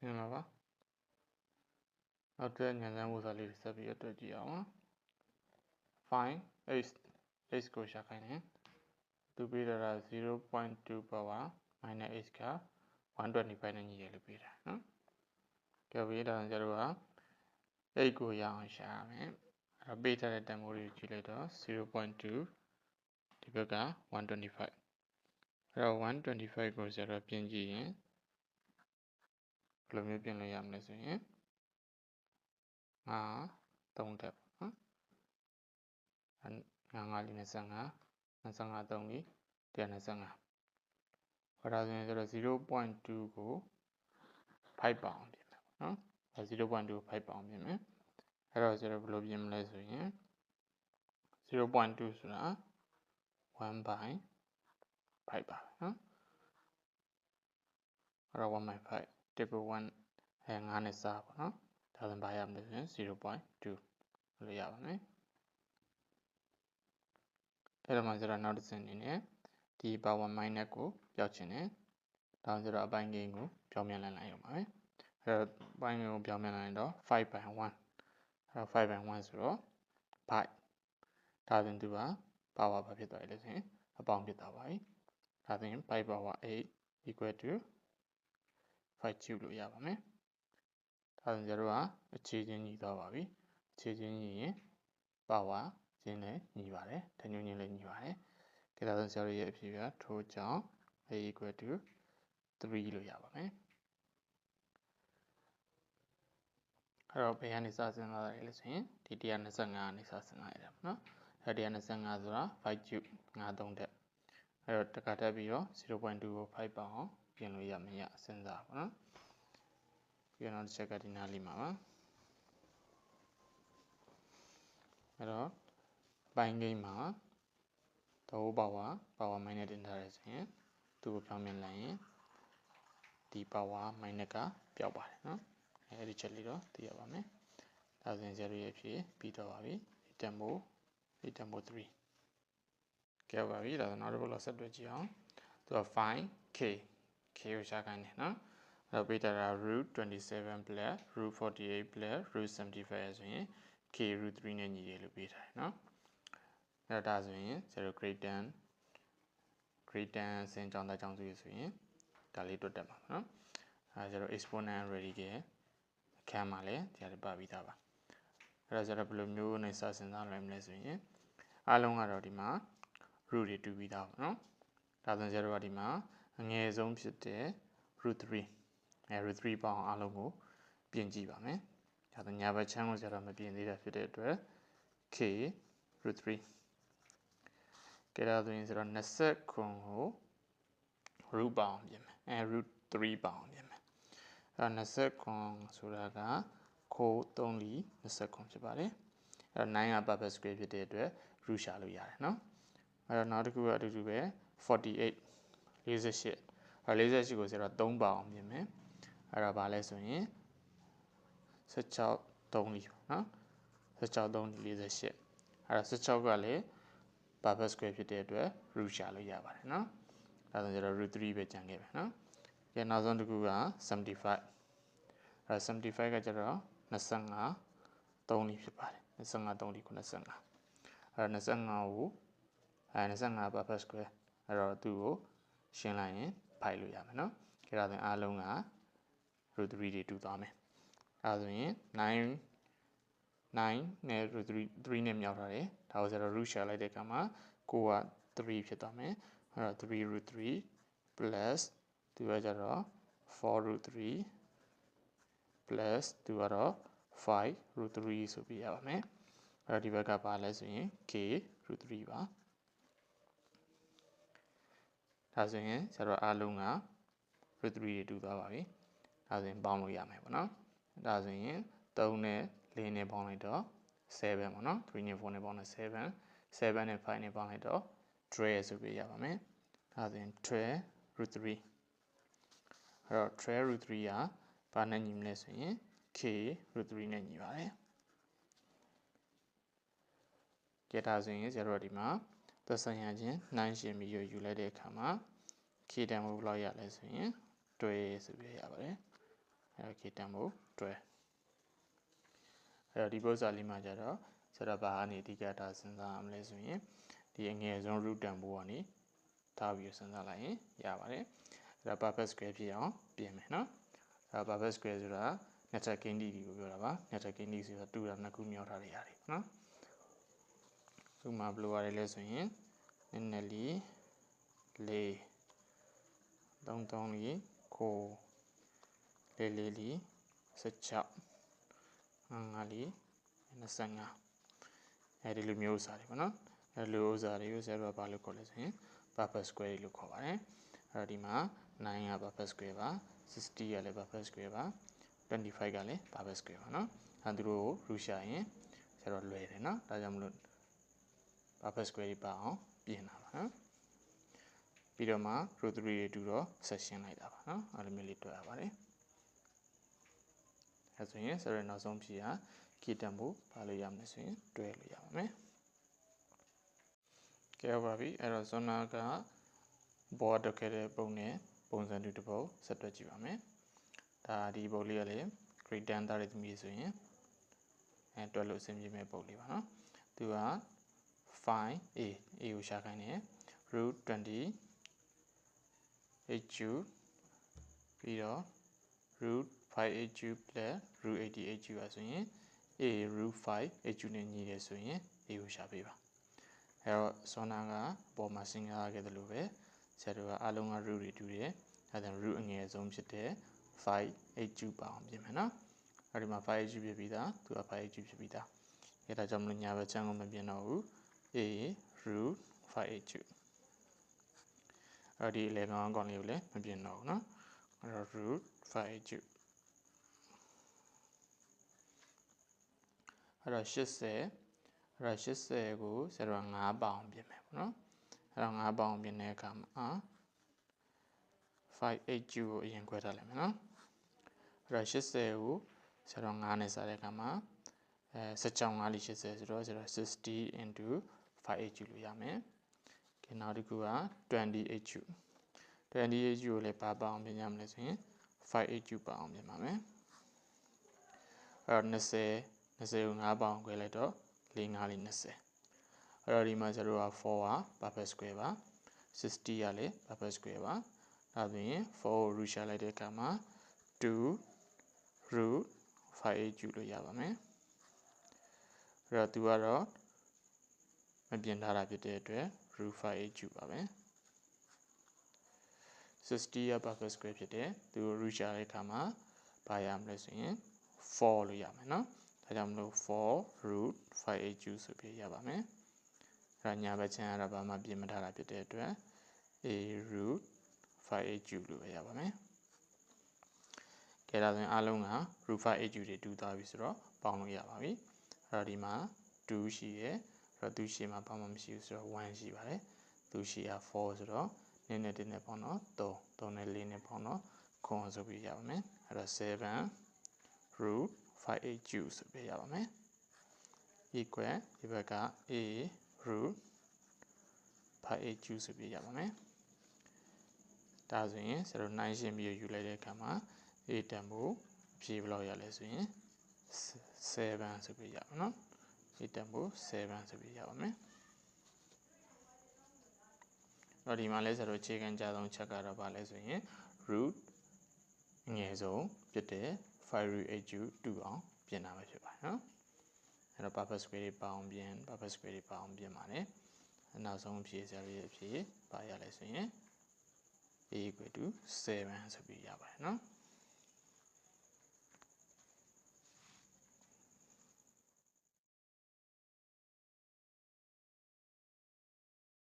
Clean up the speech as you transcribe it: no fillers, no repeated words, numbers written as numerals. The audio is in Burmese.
Nhìn là Ở trên nhà ra một lý sẽ bị ở gì đó find h của shaka này to be là 0.2 power minus h ka 125 này như vậy bị ra cái bây giờ giờ là h của yang shaka này rồi beta là demo đi chỉ lấy đó 0.2 thì bây giờ 125 rồi 125 của giờ là biến gì nhé làm như biến là làm này rồi tông đẹp ngà li này sang ngà tông đi tiền này sang ngà và ra rồi 0.2 của 5 pound nó 0.2 5 pound biến nhé rồi giờ là biến lại rồi nhé 0.2 là 1 by 5 pound rồi 1 by 5 table 1 ngà này sao nó ta làm bài làm được 0.2 เลยရပါမယ်အဲ့တော့မှကျွန်တော်နောက်တစ်ဆင့်အနေနဲ့ဒီ power minus ကိုပြောက်ချင်တယ်ဒါဆိုတော့အပိုင်းကိန်းကိုပြောင်းပြန်လိုက်ရအောင်ပါပဲအဲ့တော့အပိုင်းကိန်းကိုပြောင်းပြန်လိုက်တော့5 by 1အဲ့တော့5 by 1ဆိုတော့5ဒါဆိုရင်သူက power ဘာဖြစ်သွားလဲဆိုရင်အပေါင်းဖြစ်သွားပါပြီဒါဆိုရင်5 power 8 equal to 5 cube လို့ရပါမယ်ဒါဆိုရင်ကျွန်တော်ကအခြေချင်းညီသွားပါပြီအခြေချင်းညီရင် power ချင်းလည်းညီပါတယ်တညွှန်းချင်းလည်းညီပါတယ်ကဲဒါဆိုဆရာတို့ရဲ့အဖြေကထို့ကြောင့် a equal to 3လို့ရပါမယ်အဲ့တော့ဘယ်ကနေစစဉ်းစားရလဲဆိုရင်ဒီ125ကနေစစဉ်းစားရတယ်နော်အဲ့125ဆိုတာ5 cube 5 တက်အဲ့တော့တစ်ခါတက်ပြီးတော့ 0.2 ကို5ပေါအောင်ပြင်လို့ရမရစဉ်းစားပါနော်ပြီးတော့တစ်ချက်ကဒီနားလေးမှာပါအဲ့တော့ပိုင်းကိန်းမှာတော့power minus တင်ထားရဆိုရင်သူ့ကိုပြောင်းပြန်လိုက်ရင်ဒီ power minus ကပျောက်ပါတယ်နော်အဲ့ဒီချက်လေးတော့သိရပါမယ်ဒါဆိုရင်0ရဲ့အဖြစ်ပြီးတော့ပါပြီ tempo 3ကဲပါပြီဒါဆိုနောက်တစ်ခုလောက်ဆက်တွေ့ကြည့်အောင်သူက find k ကိုရှာခိုင်းတယ်နော်အဲ့တော့ beta √27 plus √48 plus √75 ဆိုရင် k √3 နဲ့ညီတယ်လို့ပေးထားတယ်နော်အဲ့ဒါဆိုရင်0 greater than စင်ကြောင်းသားကြောင်းစုဆိုရင်ဒါလေးတွက်တက်မှာနော်အဲ့ဒါexponent ready ကအခန်းမှာလည်းဒီဟာပါပြီးသားပါအဲ့ဒါဘယ်လိုမျိုးနဲ့စစဉ်းစားနိုင်မလဲဆိုရင်အားလုံးကတော့ဒီမှာ root တွေတူပြီးသားပါနော်ဒါဆိုရင်ကဒီမှာအငယ်ဆုံးဖြစ်တဲ့ √3 √3 ပေါင်းအားလုံးကိုပြင်ကြည့်ပါမယ်ဒါဆိုညာဘက်ချမ်းကိုမပြင်သေးတာဖြစ်တဲ့အတွက် k √3ကဲဒါဆိုရင်29ကို root ပေါင်းပြင်မယ်√3 ပေါင်းပြင်မယ်အဲ့29ဆိုတာကခိုး3လီ29ဖြစ်ပါတယ်အဲ့တော့9က perfect square ဖြစ်တဲ့အတွက် root ရှာလို့ရတယ်နော်အဲ့တော့နောက်တစ်ခုကအတူတူပဲ48 48ကို3ပေါင်းပြင်မယ်အဲ့တော့ဘာလဲဆိုရင်16 3လီနော်16 3လီ48အဲ့တော့16ကလည်း perfect square ဖြစ်တဲ့အတွက် root ရှာလို့ရပါတယ်နော်ဒါဆို√3 ပဲကျန်ခဲ့ပဲနော်ကဲနောက်ဆုံးတစ်ခုက75အဲ့75က25 3လီဖြစ်ပါတယ်25 3လီ95အဲ့တော့25ကို25 perfect square အဲ့တော့သူ့ကိုရှင်းလိုက်ရင်ဖိုက်လို့ရမယ်နော်ကဲဒါဆိုရင်အားလုံးက √3 တွေတူသွားမယ်အဲ့ဒါဆိုရင်9နဲ့ √3 နဲ့မြောက်ထားတယ်ဒါကိုroot ရှာလိုက်တဲ့အခါမှာကိုက3ဖြစ်သွားမယ်အဲ့တော့3 √3 plus သူက4 √3 plus သူကတော့5 √3 ဆိုပြီးရပါမယ်အဲ့တော့ဒီဘက်ကပါလဲဆိုရင် k √3 ပါဒါဆိုရင်အားလုံးက √3 တွေတူသွားပါပြီဒါဆိုရင်ပေါင်းလို့ရမယ်ပေါ့နော်ဒါဆိုရင်3နဲ့4နဲ့ပေါင်းလိုက်တော့7ပေါ့နော်3နဲ့4နဲ့ပေါင်းတော့7 7နဲ့5နဲ့ပေါင်းလိုက်တော့12ဆိုပြီးရပါမယ်ဒါဆိုရင်12 √3 အဲ့တော့12 √3 ကဘာနဲ့ညီမလဲဆိုရင် k √3 နဲ့ညီပါတယ်ကဲဒါဆိုရင်ဒီမှာသက်ဆိုင်ရာချင်းနှိုင်းယှဉ်ပြီးယူလိုက်တဲ့အခါမှာ k တန်ဖိုးဘယ်လောက်ရလဲဆိုရင်12ဆိုပြီးရပါတယ် k တန်ဖို့တွဲအဲ့တော့ဒီပုဒ်စာလေးမှာကြတော့ဆရာဘာအနေအဓိကထားစဉ်းစားရမလဲဆိုရင်ဒီအငယ်ဆုံး root တန်ဖို့ကနေထားပြီးစဉ်းစားလိုက်ရင်ရပါတယ်အဲ့ဒါ perfect square ဖြစ်အောင်ပြင်မယ်နော်အဲ့ဒါ perfect square ဆိုတာနှစ်ထပ်ကိန်းတီကိုပြောတာပါနှစ်ထပ်ကိန်းတီဆိုတာတူတာနှစ်ခုမြောက်ထားတဲ့ຢာတွေနော်ဥပမာဘယ်လိုရတယ်လဲဆိုရင်နည်းနည်းလေးလေး3 လေးကိုလေးလေးလေး16 5လေး25အဲဒီလိုမျိုးဥစားတွေပေါ့နော်အဲဒီလိုဥစားတွေကိုဆရာတို့ကဘာလို့ခေါ်လဲဆိုရင် perfect square လို့ခေါ်ပါတယ်အဲဒီဒီမှာ9က perfect square ပါ60ကလည်း perfect square ပါ25ကလည်း perfect square ပါနော်အဲသူတို့ကို root ရှာရင်ဆရာတို့လွယ်တယ်နော်ဒါကြောင့်မလို့ perfect square တွေပါအောင်ပြင်တာပါနော်ပြီးတော့မှ root 3တွေတူတော့ဆက်ရှင်းလိုက်တာပါနော်အဲလိုမျိုးလေးတွေ့ရပါတယ်အဲဆိုရင်ဆရာတို့နောက်ဆုံးဖြေက k တန်ဖို့ပါလို့ရမယ်ဆိုရင်တွဲလို့ရပါမယ်ကဲပါပြီအဲ့တော့ဇွန်နာကဘောတက်ခဲ့တဲ့ပုံနဲ့ပုံစံတူတစ်ပုဒ်ဆက်တွက်ကြည့်ပါမယ်ဒါဒီပုံလေးကလည်း grade 10သားတဲ့သမီးဆိုရင်တွက်လို့အဆင်ပြေမဲ့ပုံလေးပါနော်သူက find a ကိုရှာခိုင်းတယ် root 20 h cube ပြီးတော့ root 5h cube plus root 80h cube ဆိုရင် a root 5h cube နဲ့ညီတယ်ဆိုရင် a ကိုရှာပေးပါအဲတော့ဇွန်နာကပေါ်မှာစဉ်းစားခဲ့တယ်လို့ပဲဆရာတို့ကအလုံးက root တွေတူတယ်အဲဒါ root အငယ်ဆုံးဖြစ်တဲ့ 5h cube ပါအောင်ပြင်မယ်နော်အဲဒီမှာ 5h cube ဖြစ်ပြီးသားသူက 5h cube ဖြစ်ပြီးသားအဲဒါကြောင့်မလို့ညာဘက်ချမ်းကိုမပြင်တော့ဘူး a root 5h cube အဲဒီ11ကောင်လေးကိုလည်းမပြင်တော့ဘူးနော်အဲတော့ root 5h cube အဲ့တော့80ကိုဆရာတို့က9ပေါင်ပြင်မယ်ပေါ့နော်အဲ့တော့9ပေါင်ပြင်တဲ့အခါမှာ 5h cube ကိုအရင်ခွဲထားလိုက်မယ်နော်အဲ့တော့80ကိုဆရာတို့9နဲ့စားတဲ့အခါမှာ16 5 80ဆိုတော့60 into 5h cube လို့ရမယ်ကဲနောက်တစ်ခုက 20h cube 20h cube ကိုလည်းဘာပေါင်ပြင်ရမလဲဆိုရင် 5h cube ပေါင်ပြင်ပါမယ်အဲ့တော့20ကို9ပေါင်ခွဲလိုက်တော့4 5 20အဲ့တော့ဒီမှာကျတော့4က perfect square ပါ60ကလည်း perfect square ပါဒါဆိုရင်4ကို root ရှာလိုက်တဲ့အခါမှာ2 root 5h cube လို့ရပါမယ်အဲ့တော့သူကတော့မပြင်ထားတာဖြစ်တဲ့အတွက် root 5h cube ပါပဲ60က perfect square ဖြစ်တယ်သူကို root ရှာတဲ့အခါမှာဘာရမလဲဆိုရင်4လို့ရမယ်နော်ဒါကြောင့်မလို့4 root 5h cube ဆိုပြီးရပါမယ်အဲ့ဒါညာဘက်ချမ်းကတော့ဘာမှပြင်မထားတာဖြစ်တဲ့အတွက် a root 5h cube လို့ပဲရပါမယ်ကဲဒါဆိုရင်အားလုံးက root 5h cube တွေတူသွားပြီဆိုတော့ပေါင်းလို့ရပါပြီအဲ့တော့ဒီမှာ2ရှိတယ်အဲ့တော့သူရှိမှာဘာမှမရှိဘူးဆိုတော့1ရှိပါတယ်သူရှိက4ဆိုတော့နည်းနည်းနဲ့ပေါင်းတော့3နဲ့4နဲ့ပေါင်းတော့ခွန်ဆိုပြီးရပါမယ်အဲ့တော့7 root 5h cube ဆိုပြီးရပါမယ် equal ဒီဘက်က a root 5h cube ဆိုပြီးရပါမယ်ဒါဆိုရင်ဆရာတို့9ရှင်းပြီးယူလိုက်တဲ့အခါမှာ a တန်ဖို့ဖြည့်ဘယ်လောက်ရလဲဆိုရင်7ဆိုပြီးရပါနော် a တန်ဖို့7ဆိုပြီးရပါမယ်တော့ဒီမှာလဲဆရာတို့အခြေခံကြဆုံးချက်ကတော့ဘာလဲဆိုရင် root အငယ်ဆုံးဖြစ်တဲ့ 5 root h cube တူအောင်ပြင်တာပဲဖြစ်ပါတယ်နော်အဲ့တော့ perfect square တွေပေါင်းပြင် perfect square တွေပေါင်းပြင်ပါတယ်နောက်ဆုံးဖြည့်ဆရာတို့ရဲ့ဖြည့်ပါရလဲဆိုရင် a equal to 7ဆိုပြီးရပါတယ်နော်